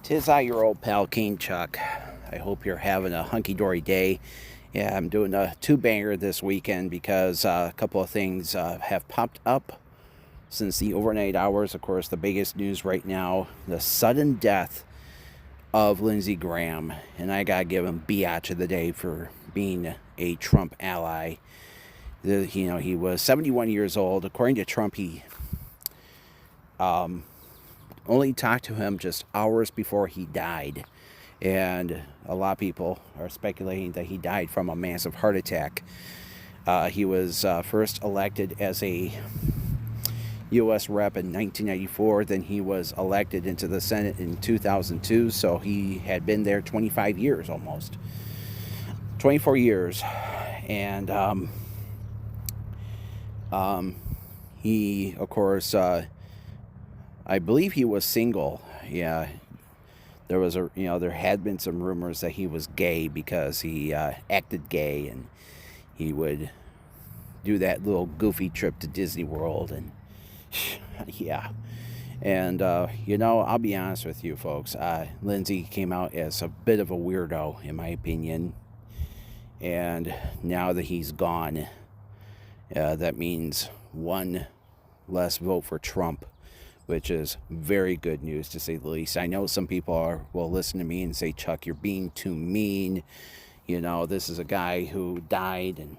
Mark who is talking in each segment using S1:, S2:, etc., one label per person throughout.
S1: 'Tis I, your old pal King Chuck. I hope you're having a hunky-dory day. Yeah, I'm doing a two-banger this weekend because a couple of things have popped up since the overnight hours. Of course, the biggest news right now, the sudden death of Lindsey Graham. And I gotta give him Bee-otch of the day for being a Trump ally. He was 71 years old. According to Trump, he only talked to him just hours before he died. And a lot of people are speculating that he died from a massive heart attack. He was first elected as a U.S. rep in 1994. Then he was elected into the Senate in 2002. So he had been there 25 years almost. 24 years. And he, of course, I believe he was single. Yeah. There had been some rumors that he was gay because he acted gay and he would do that little goofy trip to Disney World and yeah. And, I'll be honest with you folks. Lindsay came out as a bit of a weirdo, in my opinion. And now that he's gone, that means one less vote for Trump, which is very good news to say the least. I know some people will listen to me and say, Chuck, you're being too mean. This is a guy who died, and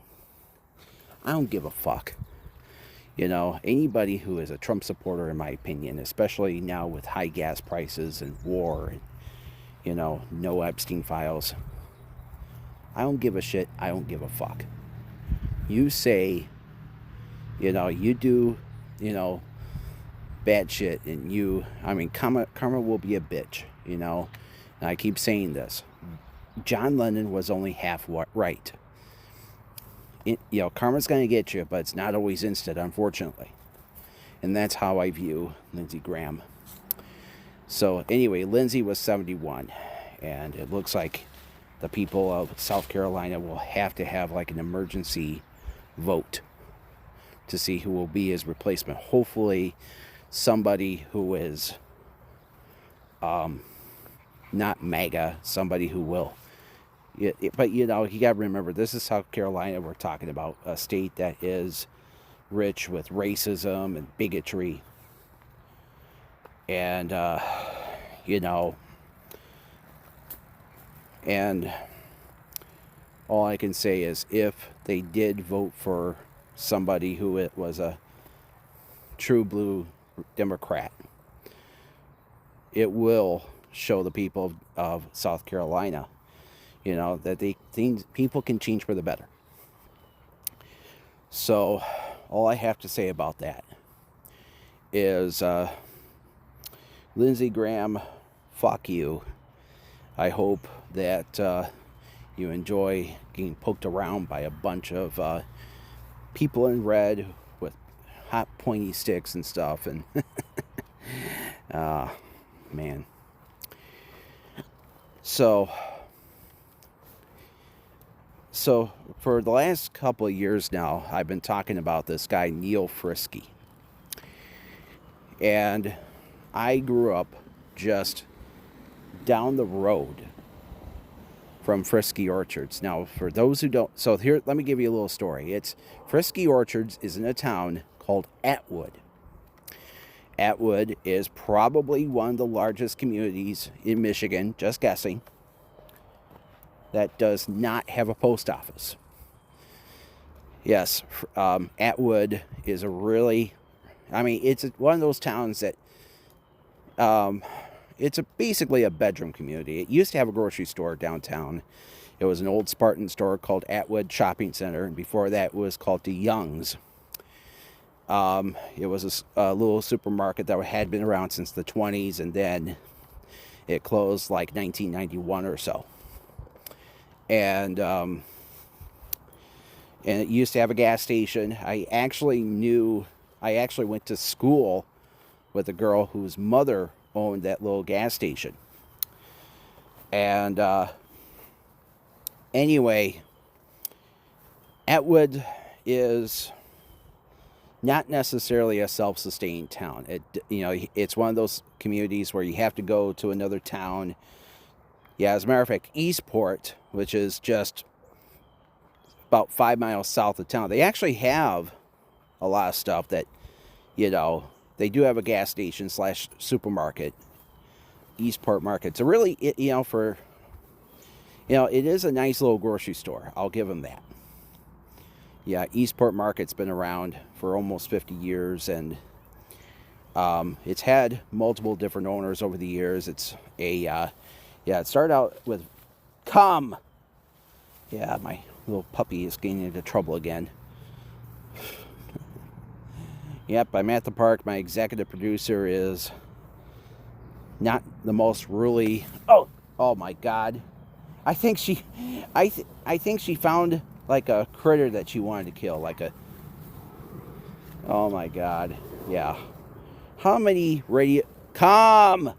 S1: I don't give a fuck. Anybody who is a Trump supporter, in my opinion, especially now with high gas prices and war and, no Epstein files, I don't give a shit. I don't give a fuck. You say, you do, bad shit, and karma will be a bitch, and I keep saying this. John Lennon was only half right. Karma's going to get you, but it's not always instant, unfortunately. And that's how I view Lindsey Graham. So anyway, Lindsay was 71, and it looks like the people of South Carolina will have to have like an emergency vote to see who will be his replacement. Hopefully somebody who is not MAGA, somebody who will. But you got to remember, this is South Carolina we're talking about, a state that is rich with racism and bigotry. And, and all I can say is if they did vote for somebody who it was a true blue Democrat, it will show the people of South Carolina, that people can change for the better. So all I have to say about that is, Lindsey Graham, fuck you. I hope that you enjoy getting poked around by a bunch of people in red with hot pointy sticks and stuff, and man. So for the last couple of years now, I've been talking about this guy Neil Friske, and I grew up just down the road from Friske Orchards. Now, for those who don't, so here, let me give you a little story. Friske Orchards is in a town called Atwood. Atwood is probably one of the largest communities in Michigan, just guessing, that does not have a post office. Yes, Atwood is it's one of those towns that, it's basically a bedroom community. It used to have a grocery store downtown. It was an old Spartan store called Atwood Shopping Center, and before that it was called the Young's. It was a little supermarket that had been around since the 20s, and then it closed like 1991 or so. And it used to have a gas station. I actually went to school with a girl whose mother owned that little gas station. And anyway, Atwood is not necessarily a self-sustaining town. It's one of those communities where you have to go to another town. Yeah, as a matter of fact, Eastport, which is just about 5 miles south of town, they actually have a lot of stuff that, they do have a gas station / supermarket, Eastport Market. So really, it is a nice little grocery store. I'll give them that. Yeah, Eastport Market's been around for almost 50 years, and it's had multiple different owners over the years. It's it started out with come. Yeah, my little puppy is getting into trouble again. Yep, I'm at the park. My executive producer is not the most really. Oh my God! I think she found like a critter that she wanted to kill, oh my God, yeah. How many come.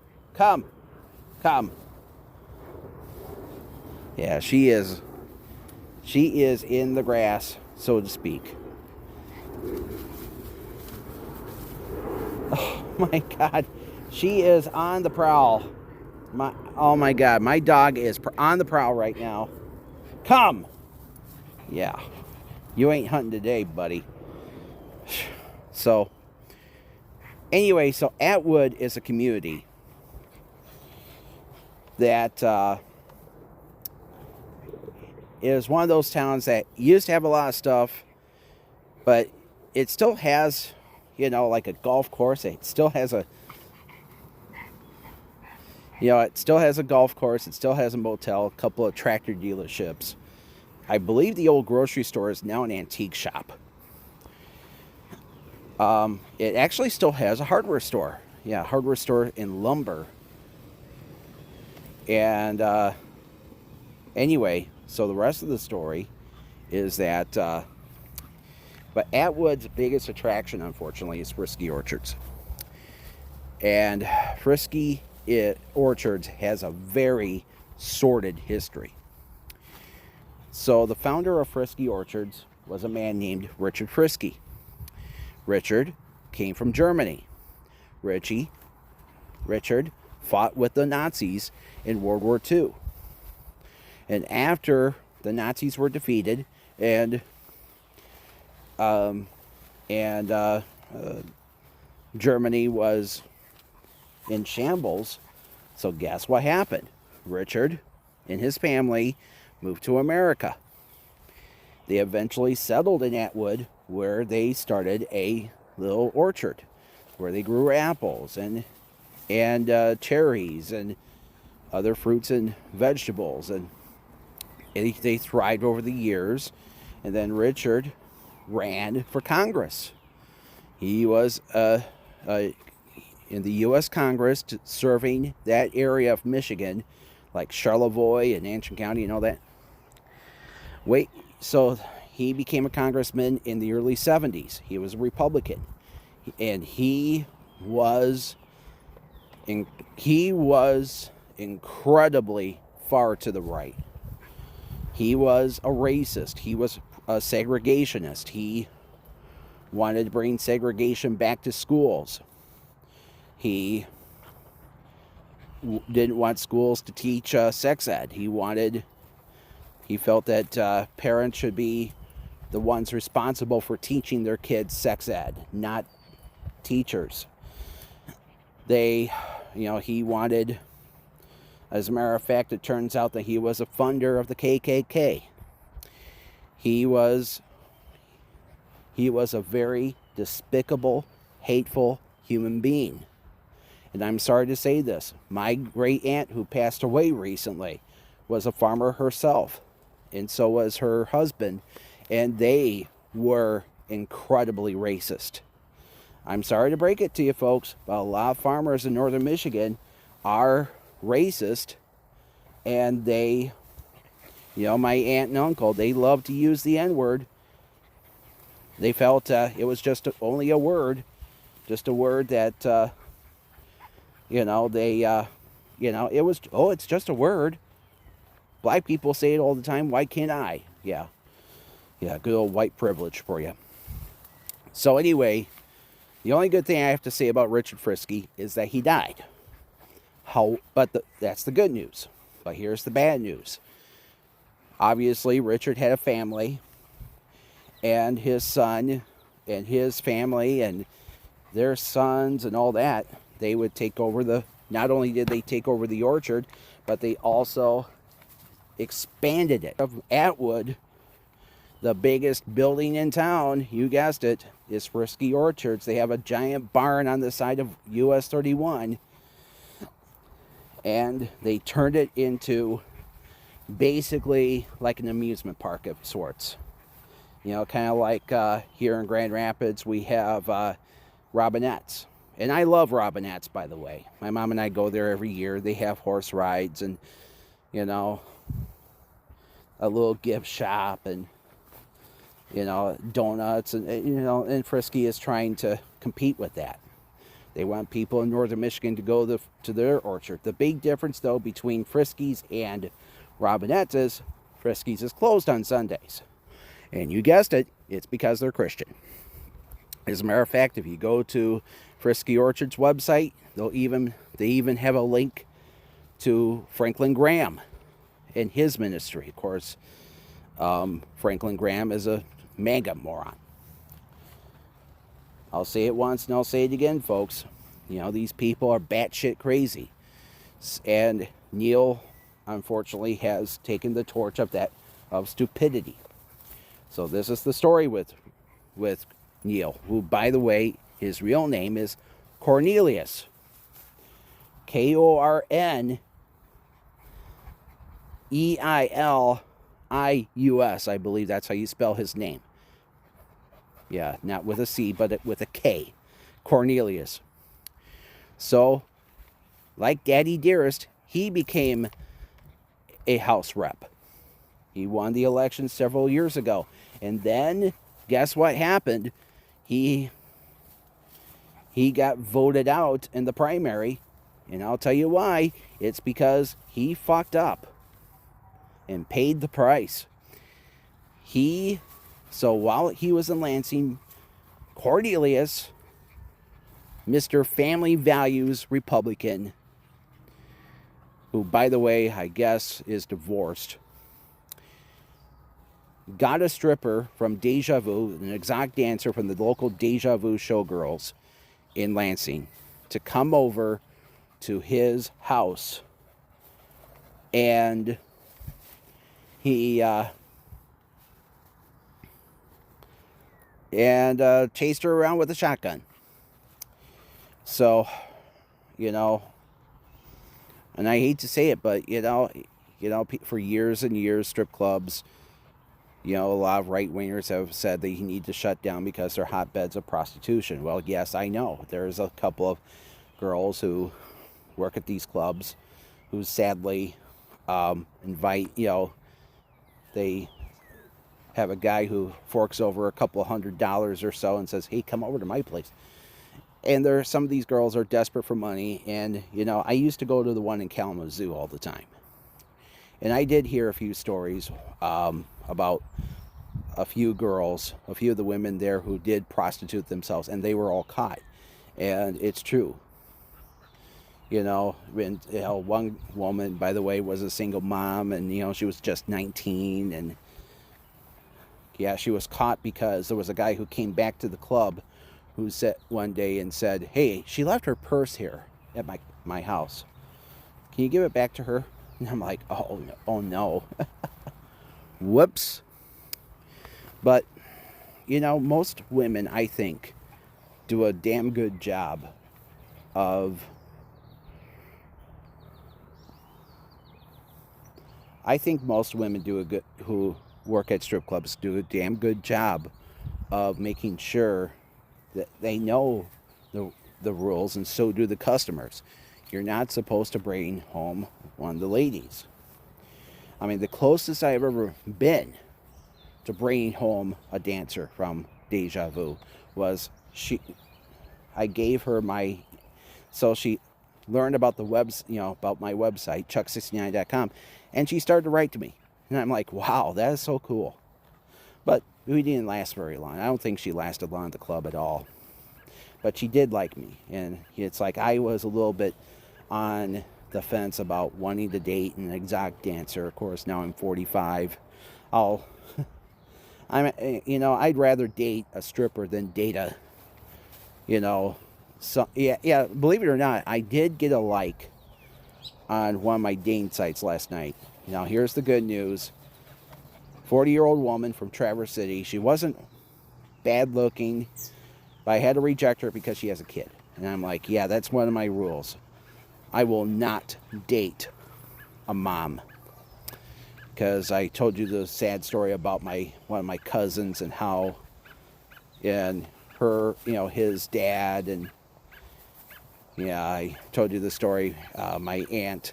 S1: Yeah, she is in the grass, so to speak. Oh my God, she is on the prowl. Oh my God, my dog is on the prowl right now. Come. Yeah, you ain't hunting today, buddy. So, anyway, so Atwood is a community that is one of those towns that used to have a lot of stuff, but it still has, like a golf course. It still has a golf course. It still has a motel, a couple of tractor dealerships. I believe the old grocery store is now an antique shop. It actually still has a hardware store. Yeah, hardware store in lumber. And anyway, so the rest of the story is that, but Atwood's biggest attraction, unfortunately, is Friske Orchards. And Friske Orchards has a very sordid history. So the founder of Friske Orchards was a man named Richard Friske. Richard came from Germany. Richard fought with the Nazis in World War II. And after the Nazis were defeated and Germany was in shambles, so guess what happened? Richard and his family moved to America. They eventually settled in Atwood, where they started a little orchard where they grew apples and cherries and other fruits and vegetables, and they thrived over the years. And then Richard ran for Congress. He was in the U.S. Congress, serving that area of Michigan, like Charlevoix and Antrim County and all that. So he became a congressman in the early 70s. He was a Republican, and he was incredibly far to the right. He was a racist. He was a segregationist. He wanted to bring segregation back to schools. He didn't want schools to teach sex ed. He felt that parents should be the ones responsible for teaching their kids sex ed, not teachers. He wanted, as a matter of fact, it turns out that he was a funder of the KKK. He was a very despicable, hateful human being. And I'm sorry to say this, my great aunt who passed away recently was a farmer herself, and so was her husband, and they were incredibly racist. I'm sorry to break it to you folks, but a lot of farmers in northern Michigan are racist, and they, my aunt and uncle, they love to use the N-word. They felt it was just only a word that, it was, it's just a word. Black people say it all the time. Why can't I? Yeah, good old white privilege for you. So anyway, the only good thing I have to say about Richard Friske is that he died. That's the good news. But here's the bad news. Obviously, Richard had a family, and his son and his family and their sons and all that, they would take over not only did they take over the orchard, but they also expanded it. Of Atwood, the biggest building in town, you guessed it, is Friske Orchards. They have a giant barn on the side of US 31, and they turned it into basically like an amusement park of sorts. You know, kind of like here in Grand Rapids, we have Robinettes. And I love Robinettes, by the way. My mom and I go there every year. They have horse rides and, you know, a little gift shop and, you know, donuts. And, you know, and Friske is trying to compete with that. They want people in northern Michigan to go to their orchard. The big difference, though, between Friske's and Robinettes is Friske's is closed on Sundays. And you guessed it, it's because they're Christian. As a matter of fact, if you go to Friske Orchards website, they even have a link to Franklin Graham and his ministry. Of course, Franklin Graham is a MAGA moron. I'll say it once and I'll say it again, folks. You know, these people are batshit crazy. And Neil, unfortunately, has taken the torch of stupidity. So this is the story with Neil, who, by the way, his real name is Cornelius. Korneilius, I believe that's how you spell his name. Yeah, not with a C, but with a K. Cornelius. So, like Daddy Dearest, he became a House rep. He won the election several years ago. And then, guess what happened? He got voted out in the primary. And I'll tell you why. It's because he fucked up and paid the price. So while he was in Lansing, Cornelius, Mr. Family Values Republican, who, by the way, I guess is divorced, got a stripper from Deja Vu, an exotic dancer from the local Deja Vu showgirls in Lansing, to come over to his house. And he chased her around with a shotgun. So, you know, and I hate to say it, but you know, for years and years, strip clubs, you know, a lot of right-wingers have said that you need to shut down because they're hotbeds of prostitution. Well, yes, I know. There's a couple of girls who work at these clubs who sadly invite, you know, they have a guy who forks over a couple $100 or so and says, hey, come over to my place. And some of these girls are desperate for money. And, you know, I used to go to the one in Kalamazoo all the time. And I did hear a few stories about a few girls, a few of the women there who did prostitute themselves, and they were all caught. And it's true. You know, one woman, by the way, was a single mom, and, you know, she was just 19, and yeah, she was caught because there was a guy who came back to the club who said one day and said, hey, she left her purse here at my house. Can you give it back to her? And I'm like, oh no. Whoops. But, you know, most women, I think, do a damn good job of... I think most women who work at strip clubs do a damn good job of making sure that they know the rules, and so do the customers. You're not supposed to bring home one of the ladies. I mean, the closest I've ever been to bringing home a dancer from Deja Vu was I gave her so she learned about about my website, chuck69.com, and she started to write to me. And I'm like, wow, that is so cool. But we didn't last very long. I don't think she lasted long at the club at all. But she did like me. And it's like I was a little bit on the fence about wanting to date an exotic dancer. Of course, now I'm 45. I'd rather date a stripper than date a, yeah, believe it or not, I did get a like on one of my dating sites last night. Now, here's the good news. 40-year-old woman from Traverse City. She wasn't bad looking, but I had to reject her because she has a kid. And I'm like, yeah, that's one of my rules. I will not date a mom. Because I told you the sad story about one of my cousins and how, and her, his dad, and yeah, I told you the story. My aunt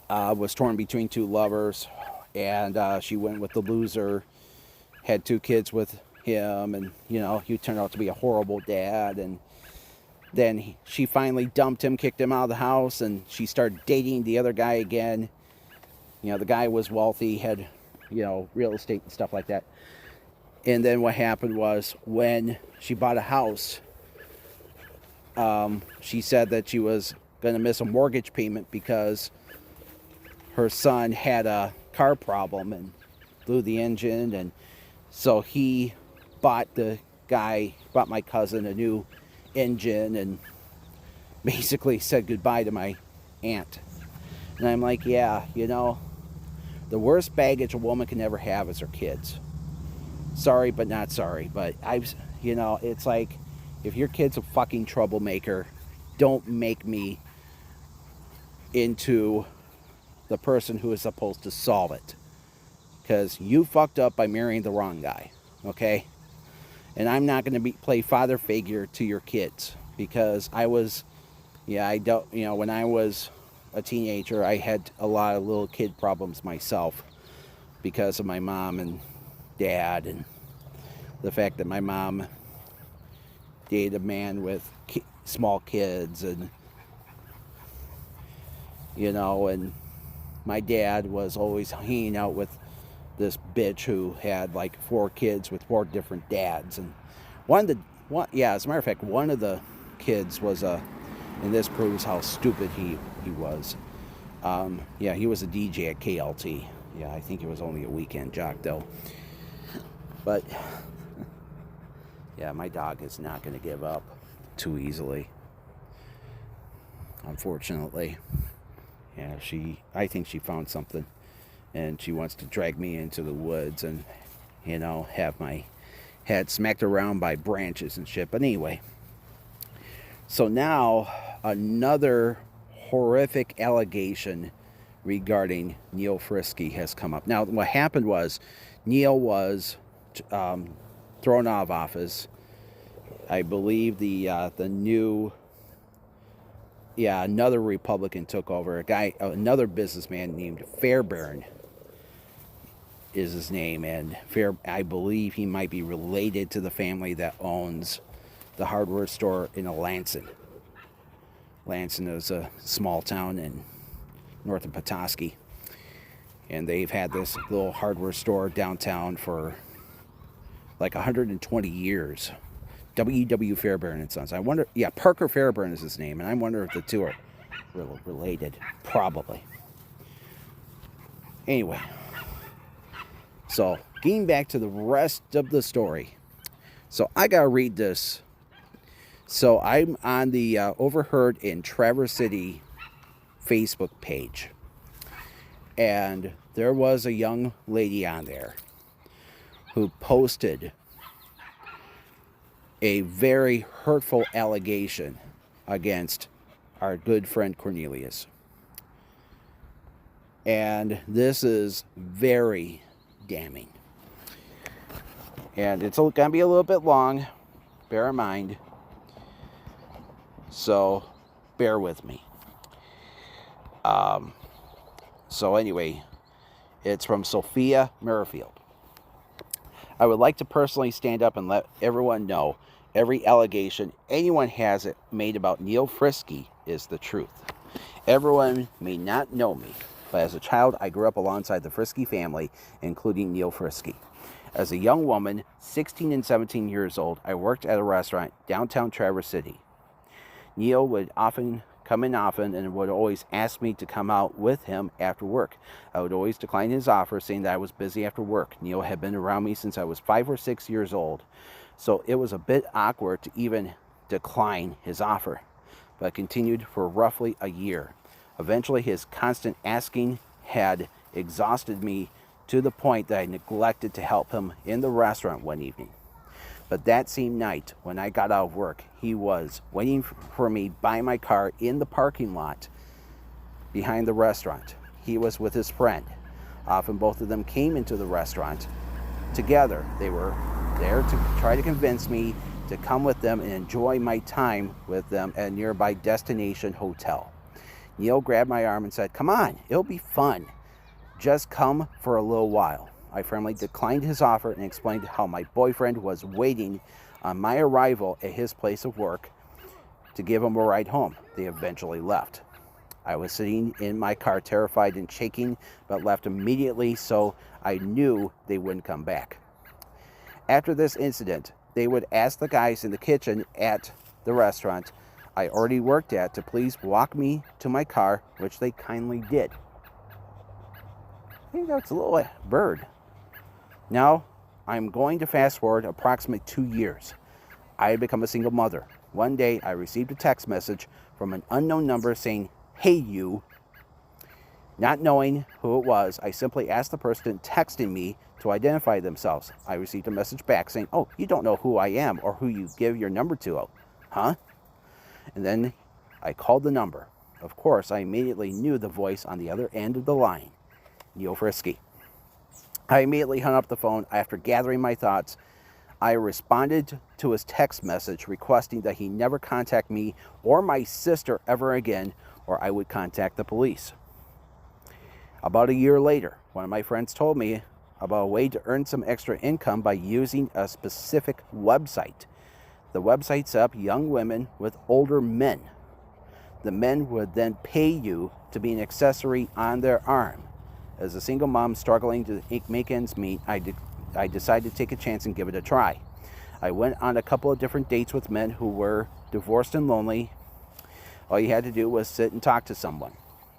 S1: was torn between two lovers, and she went with the loser, had 2 kids with him, and he turned out to be a horrible dad. And then she finally dumped him, kicked him out of the house, and she started dating the other guy again. The guy was wealthy, had real estate and stuff like that. And then what happened was, when she bought a house, she said that she was going to miss a mortgage payment because her son had a car problem and blew the engine. And so he bought my cousin a new engine and basically said goodbye to my aunt. And I'm like, yeah, the worst baggage a woman can ever have is her kids. Sorry, but not sorry. But it's like, if your kid's a fucking troublemaker, don't make me into the person who is supposed to solve it. Because you fucked up by marrying the wrong guy, okay? And I'm not going to play father figure to your kids. Because when I was a teenager, I had a lot of little kid problems myself because of my mom and dad, and the fact that my mom dated a man with small kids, and and my dad was always hanging out with this bitch who had like 4 kids with 4 different dads. And as a matter of fact, one of the kids was and this proves how stupid he was. He was a DJ at KLT. Yeah, I think it was only a weekend jock though. But yeah, my dog is not going to give up too easily, unfortunately. Yeah, I think she found something, and she wants to drag me into the woods and have my head smacked around by branches and shit. But anyway, so now another horrific allegation regarding Neil Friske has come up. Now, what happened was, Neil was thrown out of office. I believe another Republican took over. Another businessman named Fairbairn is his name, and I believe he might be related to the family that owns the hardware store in Lansing. Lansing is a small town in north of Petoskey, and they've had this little hardware store downtown for like 120 years. W.W. Fairbairn and Sons. I wonder, Parker Fairbairn is his name, and I wonder if the two are related. Probably. Anyway, so getting back to the rest of the story. So I gotta read this. So I'm on the Overheard in Traverse City Facebook page, and there was a young lady on there who posted a very hurtful allegation against our good friend Cornelius. And this is very damning. And it's going to be a little bit long, bear in mind. So, bear with me. So anyway, it's from Sophia Merrifield. I would like to personally stand up and let everyone know every allegation anyone has made about Neil Friske is the truth. Everyone may not know me, but as a child I grew up alongside the Friske family, including Neil Friske. As a young woman, 16 and 17 years old, I worked at a restaurant downtown Traverse City. Neil would often come in often and would always ask me to come out with him after work. I would always decline his offer, saying that I was busy after work. Neil had been around me since I was 5 or 6 years old, so it was a bit awkward to even decline his offer, but continued for roughly a year. Eventually, his constant asking had exhausted me to the point that I neglected to help him in the restaurant one evening. But that same night, when I got out of work, he was waiting for me by my car in the parking lot behind the restaurant. He was with his friend. Often both of them came into the restaurant together. They were there to try to convince me to come with them and enjoy my time with them at a nearby destination hotel. Neil grabbed my arm and said, "Come on, it'll be fun. Just come for a little while." I firmly declined his offer and explained how my boyfriend was waiting on my arrival at his place of work to give him a ride home. They eventually left. I was sitting in my car, terrified and shaking, but left immediately, so I knew they wouldn't come back. After this incident, they would ask the guys in the kitchen at the restaurant I already worked at to please walk me to my car, which they kindly did. I think that's a little bird. Now, I'm going to fast forward approximately 2 years. I had become a single mother. One day, I received a text message from an unknown number saying, "Hey, you." Not knowing who it was, I simply asked the person texting me to identify themselves. I received a message back saying, "Oh, you don't know who I am or who you give your number to, oh, huh?" And then I called the number. Of course, I immediately knew the voice on the other end of the line, Neil Friske. I immediately hung up the phone. After gathering my thoughts, I responded to his text message requesting that he never contact me or my sister ever again, or I would contact the police. About a year later, one of my friends told me about a way to earn some extra income by using a specific website. The website set up young women with older men. The men would then pay you to be an accessory on their arm. As a single mom struggling to make ends meet, I decided to take a chance and give it a try. I went on a couple of different dates with men who were divorced and lonely. All you had to do was sit and talk to someone.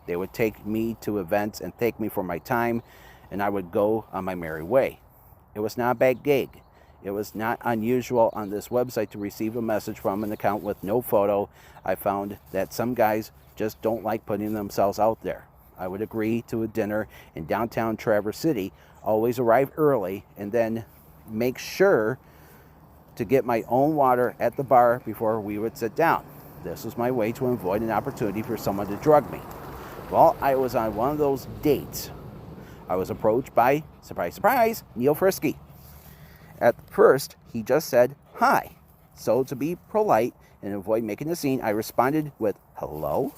S1: They would take me to events and thank me for my time, and I would go on my merry way. It was not a bad gig. It was not unusual on this website to receive a message from an account with no photo. I found that some guys just don't like putting themselves out there. I would agree to a dinner in downtown Traverse City, always arrive early, and then make sure to get my own water at the bar before we would sit down. This was my way to avoid an opportunity for someone to drug me. While I was on one of those dates, I was approached by, surprise, surprise, Neil Friske. At first, he just said, "Hi." So to be polite and avoid making a scene, I responded with, "Hello?"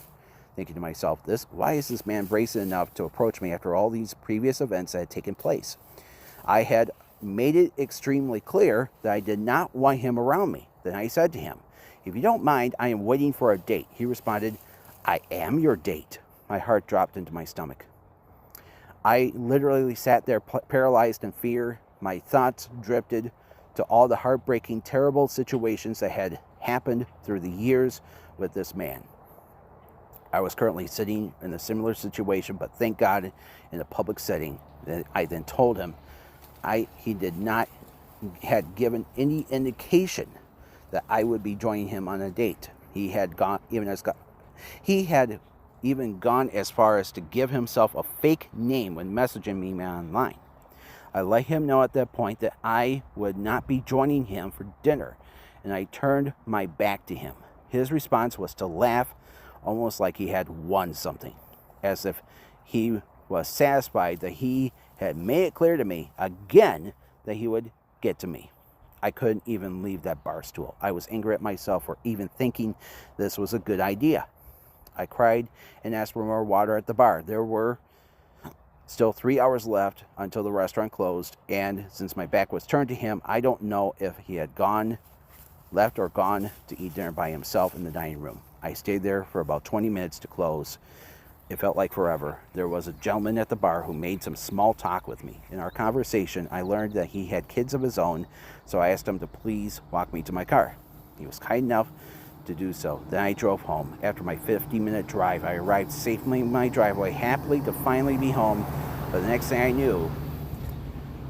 S1: Thinking to myself, why is this man brazen enough to approach me after all these previous events that had taken place? I had made it extremely clear that I did not want him around me. Then I said to him, "If you don't mind, I am waiting for a date." He responded, "I am your date." My heart dropped into my stomach. I literally sat there paralyzed in fear. My thoughts drifted to all the heartbreaking, terrible situations that had happened through the years with this man. I was currently sitting in a similar situation, but thank God in a public setting. I then told him he did not had given any indication that I would be joining him on a date. He had even gone as far as to give himself a fake name when messaging me online. I let him know at that point that I would not be joining him for dinner, and I turned my back to him. His response was to laugh, almost like he had won something, as if he was satisfied that he had made it clear to me again that he would get to me. I couldn't even leave that bar stool. I was angry at myself for even thinking this was a good idea. I cried and asked for more water at the bar. There were still 3 hours left until the restaurant closed, and since my back was turned to him, I don't know if he had left or gone to eat dinner by himself in the dining room. I stayed there for about 20 minutes to close It felt like forever. There was a gentleman at the bar who made some small talk with me. In our conversation, I learned that he had kids of his own, so I asked him to please walk me to my car. He was kind enough to do so. Then I drove home. After my 50-minute drive, I arrived safely in my driveway, happily to finally be home. But the next thing I knew,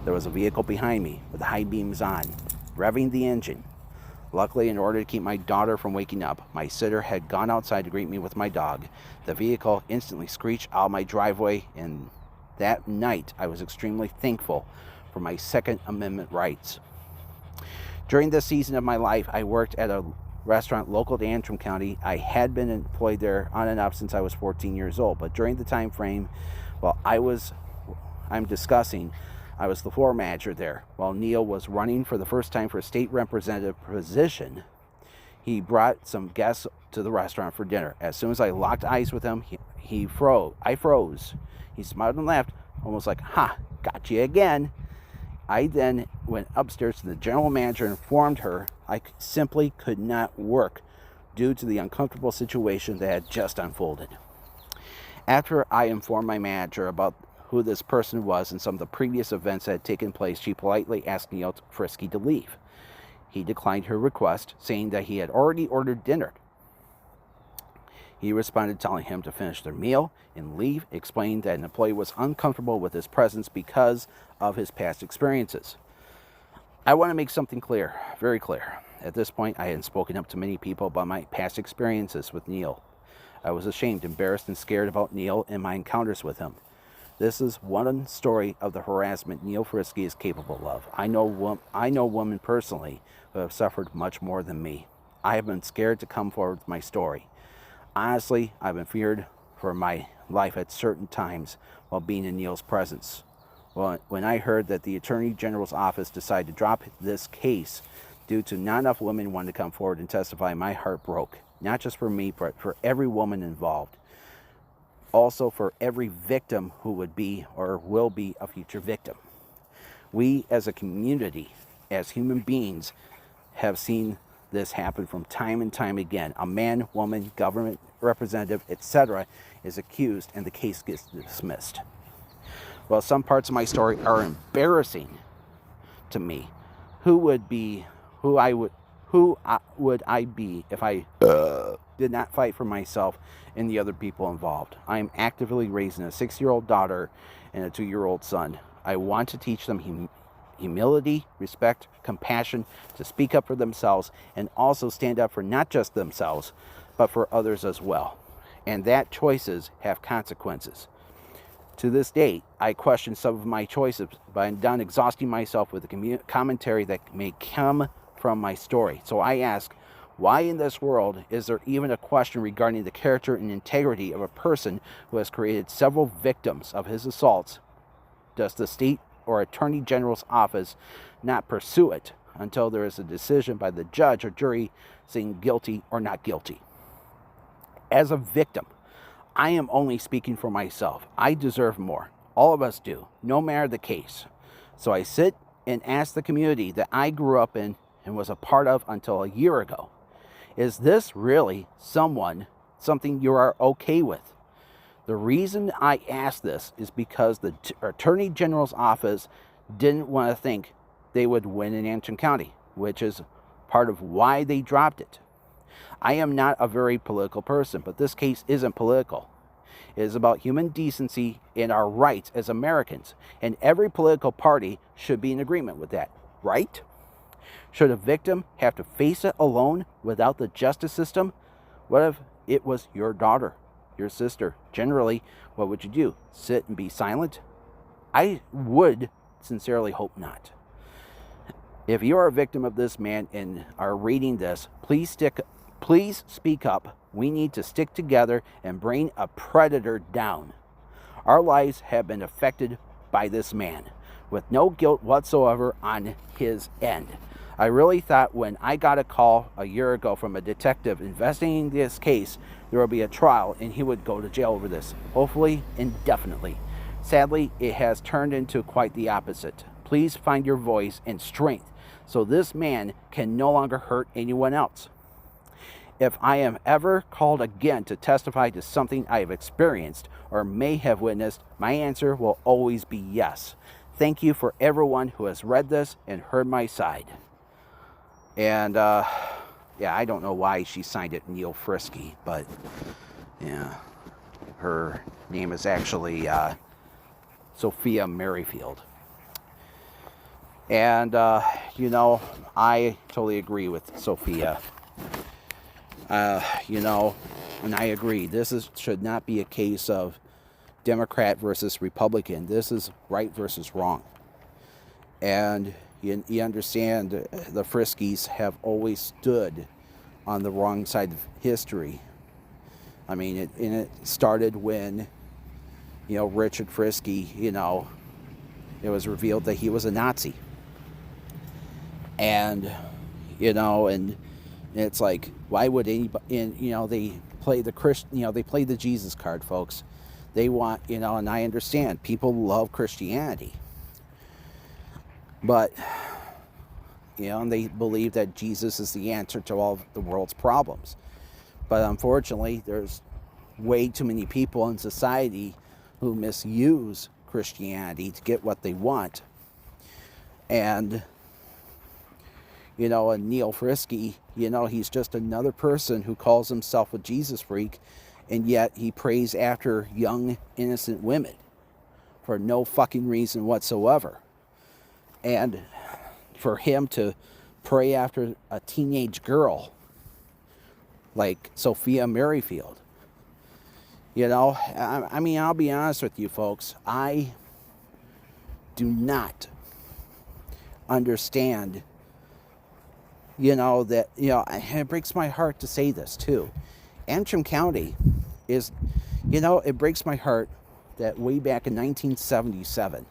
S1: there was a vehicle behind me with the high beams on, revving the engine. Luckily, in order to keep my daughter from waking up, my sitter had gone outside to greet me with my dog. The vehicle instantly screeched out my driveway, and that night I was extremely thankful for my Second Amendment rights. During this season of my life, I worked at a restaurant local to Antrim County. I had been employed there on and off since I was 14 years old, but during the time frame I was the floor manager there. While Neil was running for the first time for a state representative position, he brought some guests to the restaurant for dinner. As soon as I locked eyes with him, I froze. He smiled and laughed, almost like, "Ha, got you again." I then went upstairs to the general manager and informed her I simply could not work due to the uncomfortable situation that had just unfolded. After I informed my manager about who this person was and some of the previous events that had taken place, she politely asked Neil Friske to leave. He declined her request, saying that he had already ordered dinner. He responded telling him to finish their meal and leave, explaining that an employee was uncomfortable with his presence because of his past experiences. I want to make something clear, very clear. At this point, I hadn't spoken up to many people about my past experiences with Neil. I was ashamed, embarrassed, and scared about Neil and my encounters with him. This is one story of the harassment Neil Friske is capable of. I know women personally who have suffered much more than me. I have been scared to come forward with my story. Honestly, I've been feared for my life at certain times while being in Neil's presence. Well, when I heard that the Attorney General's office decided to drop this case due to not enough women wanting to come forward and testify, my heart broke. Not just for me, but for every woman involved. Also for every victim who would be or will be a future victim. We as a community, as human beings, have seen this happen from time and time again. A man, woman, government representative, etc. is accused and the case gets dismissed. Well, some parts of my story are embarrassing to me. Who would I be if I did not fight for myself and the other people involved? I am actively raising a 6-year-old daughter and a 2-year-old son. I want to teach them humility, respect, compassion, to speak up for themselves and also stand up for not just themselves, but for others as well. And that choices have consequences. To this date, I question some of my choices, but I'm done exhausting myself with the commentary that may come from my story. So I ask, why in this world is there even a question regarding the character and integrity of a person who has created several victims of his assaults? Does the state or Attorney General's office not pursue it until there is a decision by the judge or jury saying guilty or not guilty? As a victim, I am only speaking for myself. I deserve more. All of us do, no matter the case. So I sit and ask the community that I grew up in and was a part of until a year ago, is this really something you are okay with? The reason I ask this is because the Attorney General's office didn't want to think they would win in Antrim County, which is part of why they dropped it. I am not a very political person, but this case isn't political. It is about human decency and our rights as Americans, and every political party should be in agreement with that, right? Should a victim have to face it alone without the justice system? What if it was your daughter, your sister? Generally, what would you do? Sit and be silent? I would sincerely hope not. If you are a victim of this man and are reading this, please speak up. We need to stick together and bring a predator down. Our lives have been affected by this man with no guilt whatsoever on his end. I really thought when I got a call a year ago from a detective investigating this case, there will be a trial and he would go to jail over this, hopefully indefinitely. Sadly, it has turned into quite the opposite. Please find your voice and strength so this man can no longer hurt anyone else. If I am ever called again to testify to something I have experienced or may have witnessed, my answer will always be yes. Thank you for everyone who has read this and heard my side. And, yeah, I don't know why she signed it Neil Friske, but, yeah, her name is actually Sophia Merrifield. And, I totally agree with Sophia. And I agree. Should not be a case of Democrat versus Republican. This is right versus wrong. And you understand the Friskies have always stood on the wrong side of history. I mean, it started when, Richard Friske, it was revealed that he was a Nazi. And, and it's like, why would anybody, they play they play the Jesus card, folks. They want, and I understand, people love Christianity. But, and they believe that Jesus is the answer to all of the world's problems. But unfortunately, there's way too many people in society who misuse Christianity to get what they want. And, and Neil Friske, he's just another person who calls himself a Jesus freak, and yet he prays after young, innocent women for no fucking reason whatsoever. And for him to pray after a teenage girl like Sophia Merrifield, I mean, I'll be honest with you folks, I do not understand, that, it breaks my heart to say this too. Antrim County is, it breaks my heart that way back in 1977,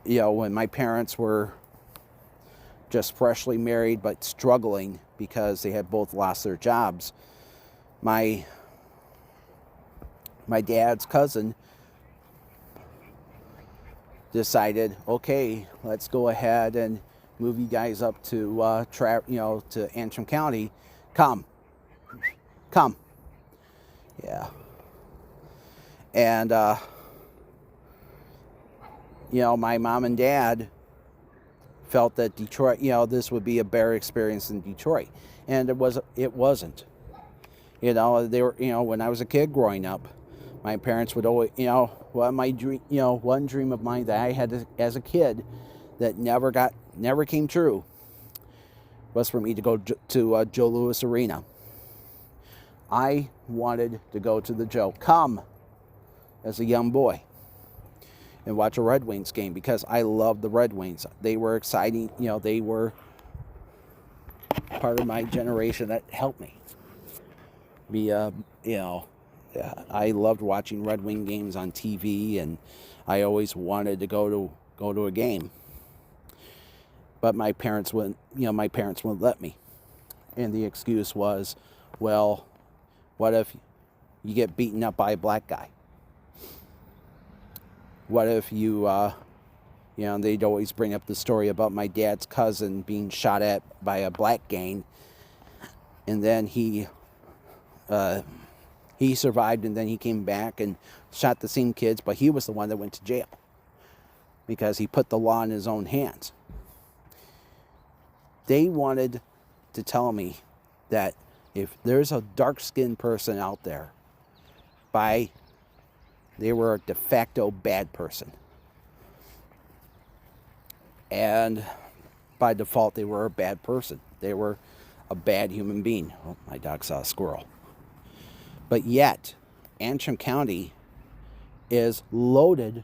S1: when my parents were just freshly married but struggling because they had both lost their jobs, my dad's cousin decided, okay, let's go ahead and move you guys up to to Antrim County. Come. Yeah. And my mom and dad felt that Detroit, this would be a better experience in Detroit, and it wasn't. They were, when I was a kid growing up, my parents would always, my dream, one dream of mine that I had as a kid that never came true was for me to go to Joe Louis Arena. I wanted to go to the Joe as a young boy and watch a Red Wings game because I loved the Red Wings. They were exciting, they were part of my generation that helped me be, I loved watching Red Wing games on TV, and I always wanted to go to a game. But my parents wouldn't let me. And the excuse was, well, what if you get beaten up by a black guy? What if you, they'd always bring up the story about my dad's cousin being shot at by a black gang, and then he survived, and then he came back and shot the same kids, but he was the one that went to jail because he put the law in his own hands. They wanted to tell me that if there's a dark-skinned person out there, they were a de facto bad person. And by default, they were a bad person. They were a bad human being. Oh, my dog saw a squirrel. But yet, Antrim County is loaded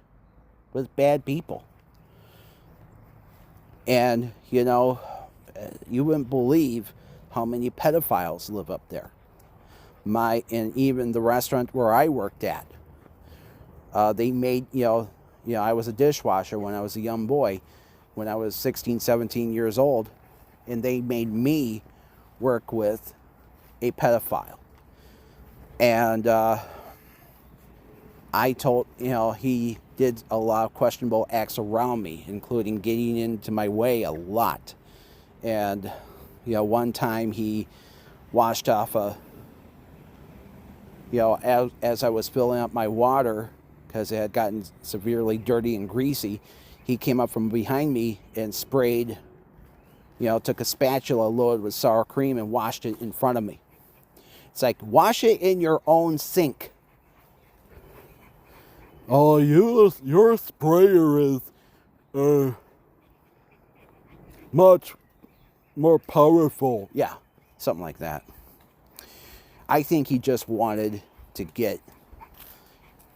S1: with bad people. And, you wouldn't believe how many pedophiles live up there. And even the restaurant where I worked at, they made, I was a dishwasher when I was a young boy, when I was 16, 17 years old, and they made me work with a pedophile. And I told, he did a lot of questionable acts around me, including getting into my way a lot. And, one time he washed off as I was filling up my water, because it had gotten severely dirty and greasy, he came up from behind me and sprayed, took a spatula loaded with sour cream and washed it in front of me. It's like, wash it in your own sink. Oh, your sprayer is much more powerful. Yeah, something like that. I think he just wanted to get,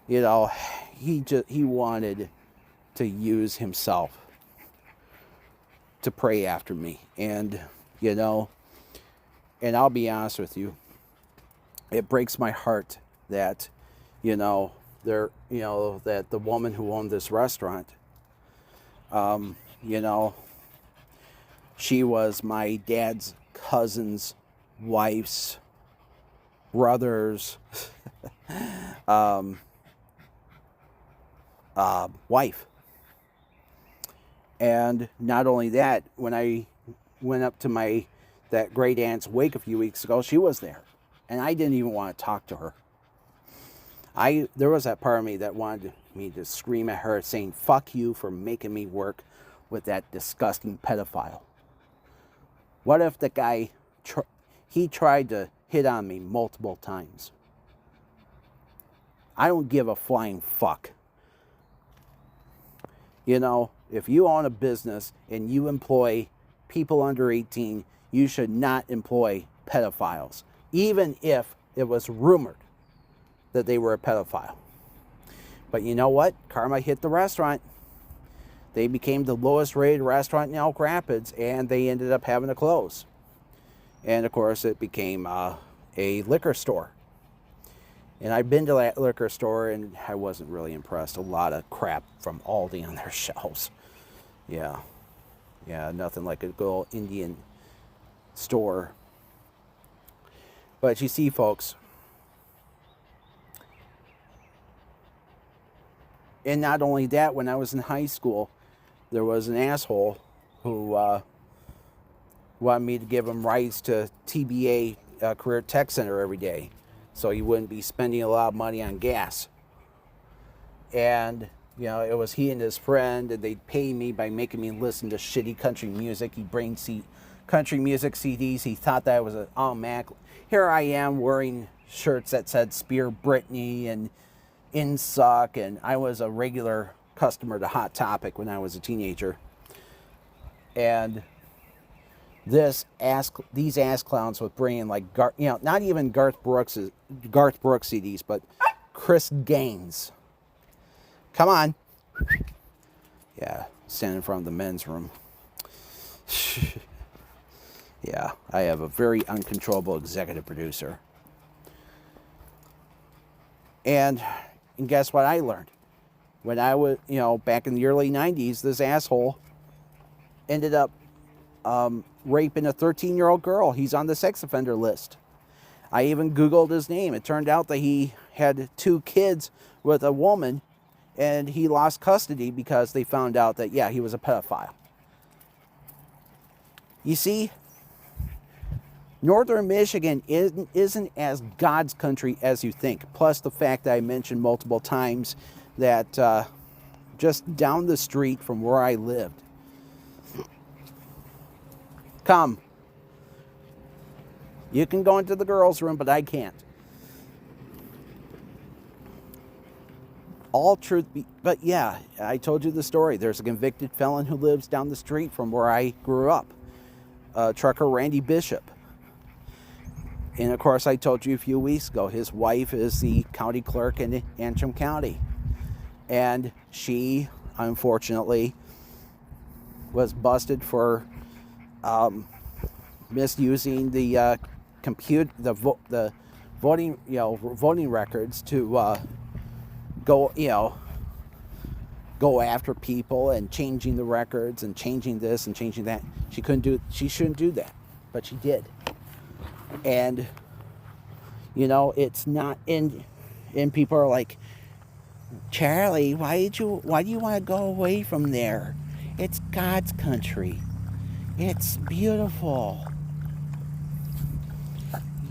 S1: he wanted to use himself to pray after me. And, and I'll be honest with you, it breaks my heart that, that the woman who owned this restaurant, she was my dad's cousin's wife's brother's wife. And not only that, when I went up to that great aunt's wake a few weeks ago, she was there. And I didn't even want to talk to her. There was that part of me that wanted me to scream at her, saying, fuck you for making me work with that disgusting pedophile. What if the guy, he tried to hit on me multiple times? I don't give a flying fuck. If you own a business and you employ people under 18, you should not employ pedophiles, even if it was rumored that they were a pedophile. But you know what? Karma hit the restaurant. They became the lowest rated restaurant in Elk Rapids, and they ended up having to close. And of course, it became a liquor store. And I've been to that liquor store, and I wasn't really impressed. A lot of crap from Aldi on their shelves. Yeah, nothing like a good old Indian store. But you see, folks, and not only that, when I was in high school, there was an asshole who wanted me to give him rides to TBA Career Tech Center every day, so he wouldn't be spending a lot of money on gas. And, it was he and his friend, and they'd pay me by making me listen to shitty country music. He'd bring country music CDs. He thought that was an automatic. Here I am wearing shirts that said Spear Britney and Insuck, and I was a regular customer to Hot Topic when I was a teenager. And these ass clowns would bring in not even Garth Brooks CDs, but Chris Gaines. Come on. Yeah, standing in front of the men's room. Yeah, I have a very uncontrollable executive producer. And guess what I learned? When I was, back in the early 90s, this asshole ended up raping a 13-year-old girl. He's on the sex offender list. I even Googled his name. It turned out that he had 2 kids with a woman, and he lost custody because they found out that, he was a pedophile. You see, Northern Michigan isn't as God's country as you think. Plus the fact that I mentioned multiple times that just down the street from where I lived. Come. You can go into the girls' room, but I can't. All truth be, but yeah, I told you the story. There's a convicted felon who lives down the street from where I grew up. Trucker Randy Bishop. And of course, I told you a few weeks ago, his wife is the county clerk in Antrim County. And she, unfortunately, was busted for misusing the voting records to go after people and changing the records and changing this and changing that. She shouldn't do that, but she did. And it's not in, and people are like, Charlie, why do you want to go away from there? It's God's country. It's beautiful.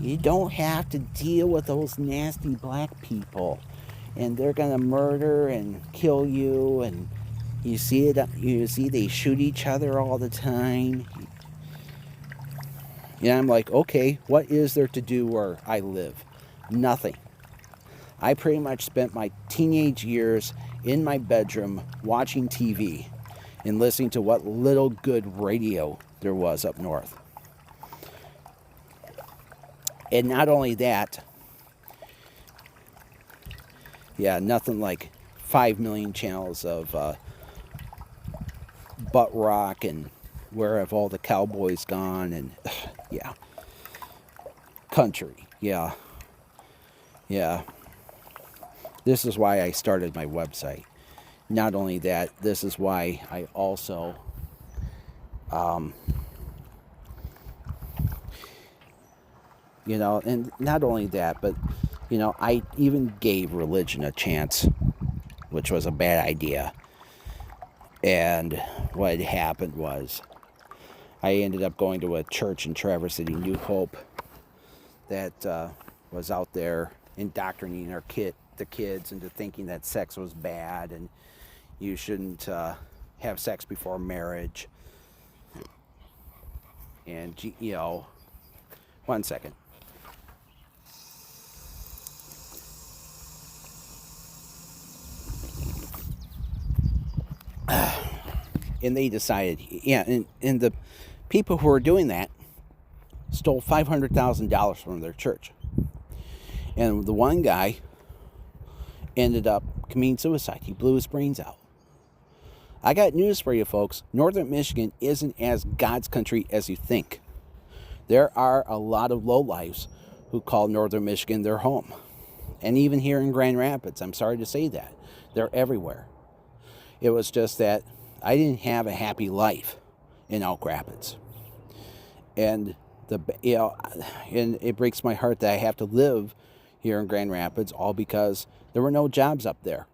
S1: You don't have to deal with those nasty black people. And they're going to murder and kill you. And you see it. You see they shoot each other all the time. And I'm like, okay, what is there to do where I live? Nothing. I pretty much spent my teenage years in my bedroom watching TV and listening to what little good radio there was up north. And not only that, nothing like 5 million channels of butt rock and where have all the cowboys gone and country. Yeah. This is why I started my website. Not only that, this is why I also and not only that, but I even gave religion a chance, which was a bad idea. And what happened was I ended up going to a church in Traverse City, New Hope, that was out there indoctrinating the kids into thinking that sex was bad and you shouldn't have sex before marriage. And, one second. And they decided, and the people who were doing that stole $500,000 from their church. And the one guy ended up committing suicide. He blew his brains out. I got news for you, folks. Northern Michigan isn't as God's country as you think. There are a lot of lowlifes who call Northern Michigan their home. And even here in Grand Rapids, I'm sorry to say that. They're everywhere. It was just that I didn't have a happy life in Elk Rapids. And and it breaks my heart that I have to live here in Grand Rapids, all because there were no jobs up there.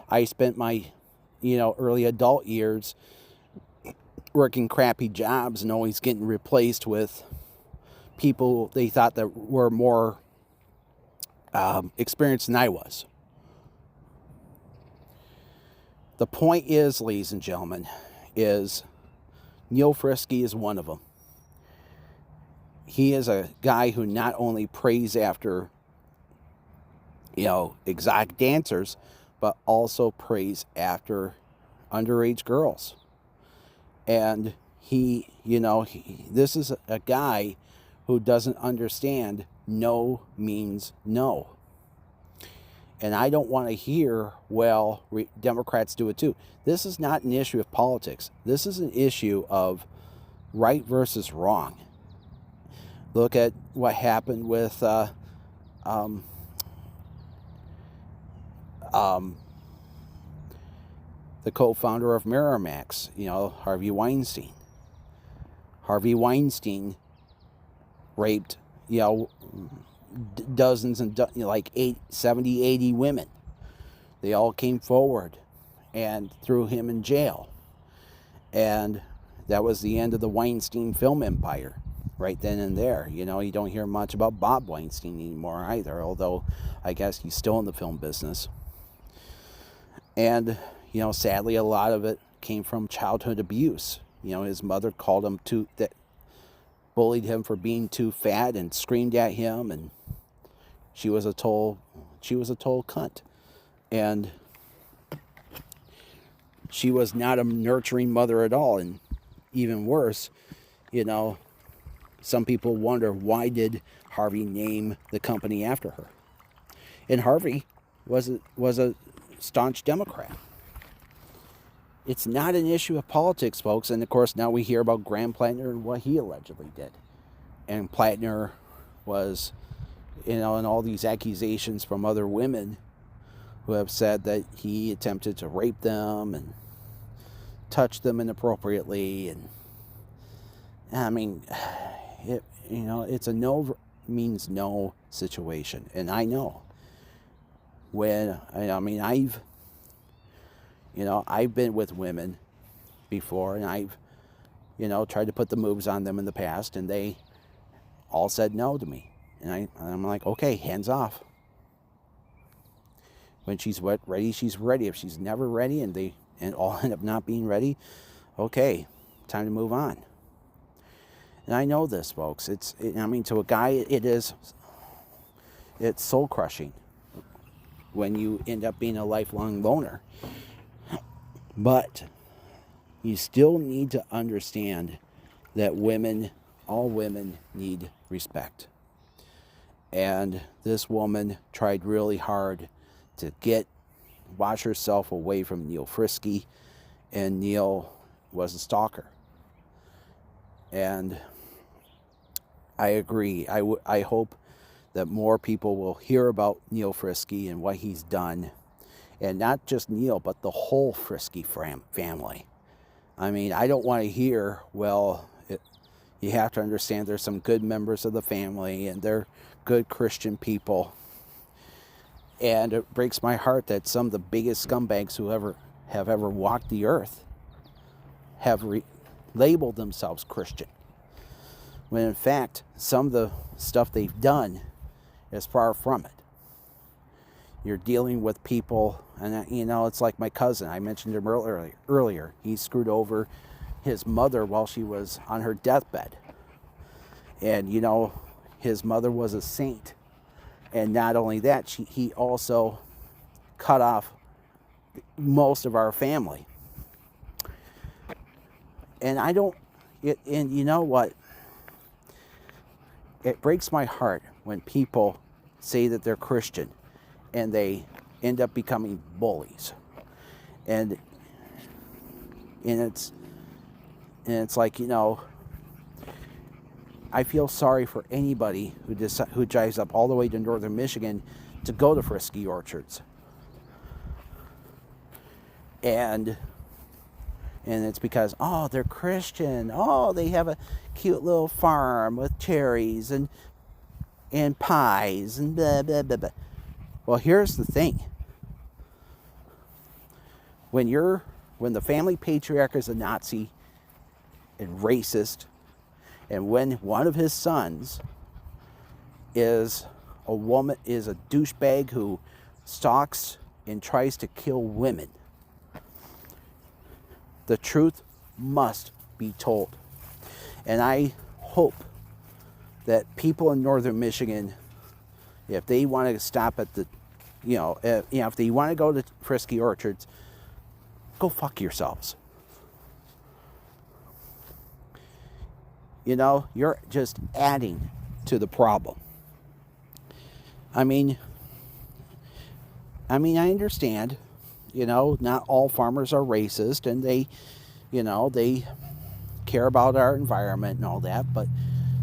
S1: I spent my, early adult years working crappy jobs and always getting replaced with people they thought that were more experienced than I was. The point is, ladies and gentlemen, is Neil Friske is one of them. He is a guy who not only prays after, exotic dancers, but also prays after underage girls. And this is a guy who doesn't understand no means no. And I don't want to hear, Democrats do it too. This is not an issue of politics. This is an issue of right versus wrong. Look at what happened with the co-founder of Miramax, Harvey Weinstein. Harvey Weinstein raped, dozens and 70, 80 women. They all came forward and threw him in jail. And that was the end of the Weinstein film empire right then and there. You don't hear much about Bob Weinstein anymore either, although I guess he's still in the film business. And, sadly, a lot of it came from childhood abuse. His mother called him bullied him for being too fat and screamed at him, and she was a total cunt. And she was not a nurturing mother at all. And even worse, some people wonder, why did Harvey name the company after her? And Harvey was a staunch Democrat. It's not an issue of politics, folks. And of course, now we hear about Graham Plattner and what he allegedly did. And Plattner was, and all these accusations from other women who have said that he attempted to rape them and touch them inappropriately. And I mean, it's a no means no situation. And I know I've been with women before, and I've, tried to put the moves on them in the past, and they all said no to me. And I'm like, okay, hands off. When she's ready, she's ready. If she's never ready and all end up not being ready, okay, time to move on. And I know this, folks. To a guy, it's soul crushing when you end up being a lifelong loner. But you still need to understand that all women need respect. And this woman tried really hard to wash herself away from Neil Friske, and Neil was a stalker. And I agree. I hope that more people will hear about Neil Friske and what he's done. And not just Neil, but the whole Friske family. I mean, I don't want to hear, you have to understand there's some good members of the family and they're good Christian people. And it breaks my heart that some of the biggest scumbags who have ever walked the earth have labeled themselves Christian. When in fact, some of the stuff they've done is far from it. You're dealing with people, and it's like my cousin. I mentioned him earlier. He screwed over his mother while she was on her deathbed. And, his mother was a saint. And not only that, he also cut off most of our family. And and you know what? It breaks my heart when people say that they're Christian and they end up becoming bullies. And it's like, I feel sorry for anybody who drives up all the way to northern Michigan to go to Friske Orchards. And it's because, they're Christian. They have a cute little farm with cherries and pies and blah, blah, blah, blah. Well, here's the thing. When the family patriarch is a Nazi and racist, and when one of his sons is a douchebag who stalks and tries to kill women, the truth must be told. And I hope that people in northern Michigan, if they want to stop at if they want to go to Friske Orchards, go fuck yourselves. You're just adding to the problem. I understand, not all farmers are racist and they care about our environment and all that, but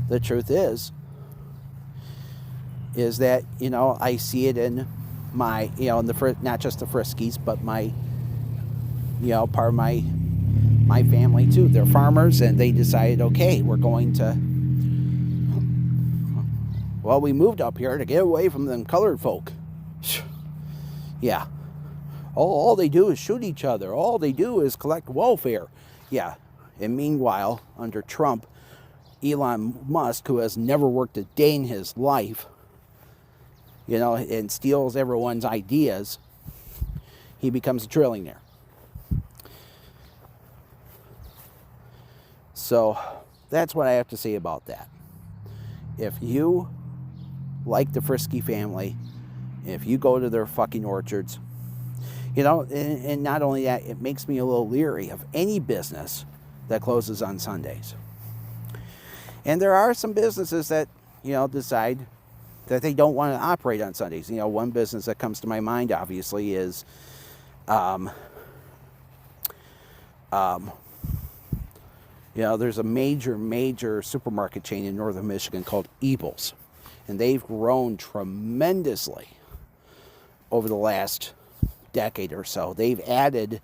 S1: the truth is that, I see it in my, not just the Friskies, but my, part of my family too. They're farmers and they decided, okay, we're going to, we moved up here to get away from them colored folk. Yeah. All they do is shoot each other. All they do is collect welfare. Yeah. And meanwhile, under Trump, Elon Musk, who has never worked a day in his life, and steals everyone's ideas, he becomes a trillionaire. So that's what I have to say about that. If you like the Friske family, if you go to their fucking orchards, and not only that, it makes me a little leery of any business that closes on Sundays. And there are some businesses that, decide that they don't want to operate on Sundays. One business that comes to my mind, obviously, is there's a major supermarket chain in northern Michigan called Ebel's. And they've grown tremendously over the last decade or so. They've added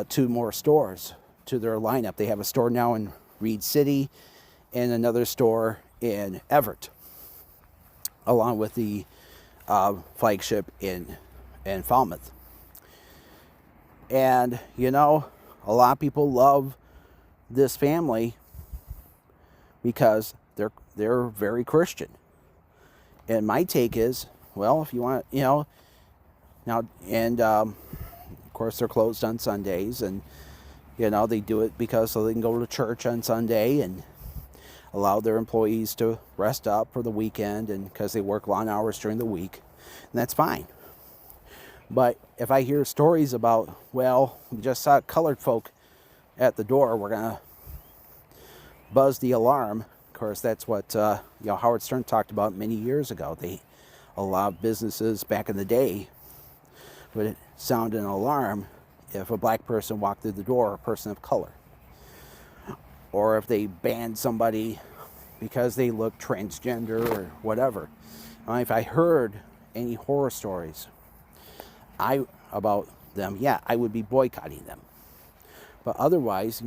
S1: 2 more stores to their lineup. They have a store now in Reed City and another store in Everett, along with the flagship in Falmouth. And, a lot of people love this family because they're very Christian. And my take is, well, if you want, now, and of course they're closed on Sundays, and they do it because so they can go to church on Sunday and allow their employees to rest up for the weekend, and because they work long hours during the week, and that's fine. But if I hear stories about, well, we just saw colored folk at the door, we're gonna buzz the alarm. Of course, that's what Howard Stern talked about many years ago. They allowed businesses back in the day would sound an alarm if a black person walked through the door, or a person of color, or if they banned somebody because they look transgender or whatever. If I heard any horror stories about them, I would be boycotting them. But otherwise,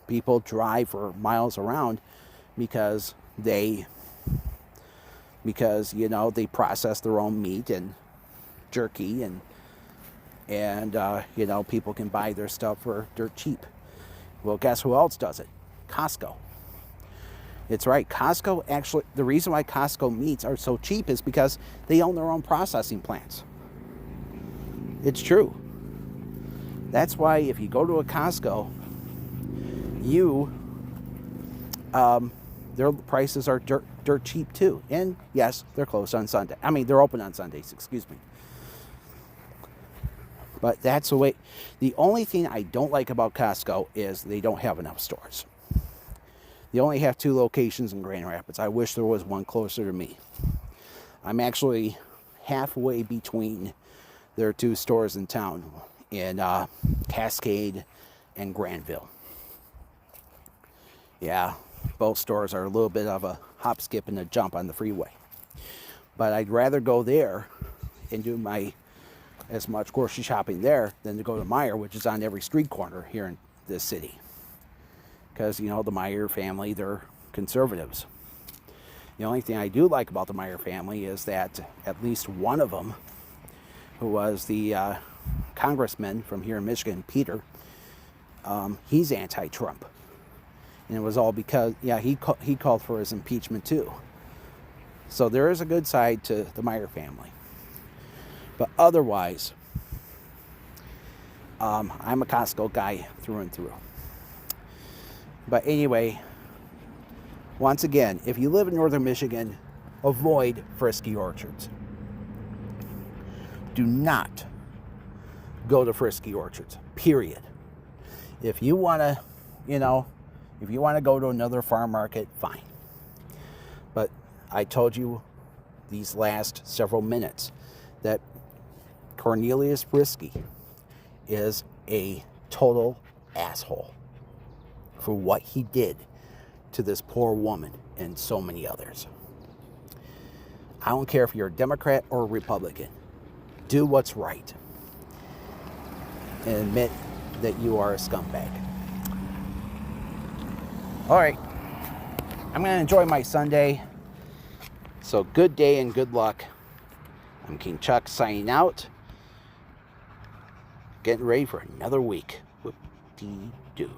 S1: people drive for miles around because they process their own meat and jerky, and people can buy their stuff for dirt cheap. Well, guess who else does it? Costco. It's right. Costco, actually, the reason why Costco meats are so cheap is because they own their own processing plants. It's true. That's why if you go to a Costco, their prices are dirt cheap too. And yes, they're closed on Sunday. They're open on Sundays, excuse me. But that's the way. The only thing I don't like about Costco is they don't have enough stores. They only have 2 locations in Grand Rapids. I wish there was one closer to me. I'm actually halfway between their 2 stores in town, in Cascade and Granville. Yeah, both stores are a little bit of a hop, skip, and a jump on the freeway. But I'd rather go there and do as much grocery shopping there than to go to Meijer, which is on every street corner here in this city. Because, the Meijer family, they're conservatives. The only thing I do like about the Meijer family is that at least one of them, who was the congressman from here in Michigan, Peter, he's anti-Trump. And it was all because, he called for his impeachment too. So there is a good side to the Meijer family. But otherwise, I'm a Costco guy through and through. But anyway, once again, if you live in northern Michigan, avoid Friske Orchards. Do not go to Friske Orchards, period. If you want to, go to another farm market, fine. But I told you these last several minutes that Cornelius Friske is a total asshole for what he did to this poor woman and so many others. I don't care if you're a Democrat or a Republican. Do what's right and admit that you are a scumbag. All right, I'm going to enjoy my Sunday. So good day and good luck. I'm King Chuck signing out. Getting ready for another week. Whoop-dee-doo.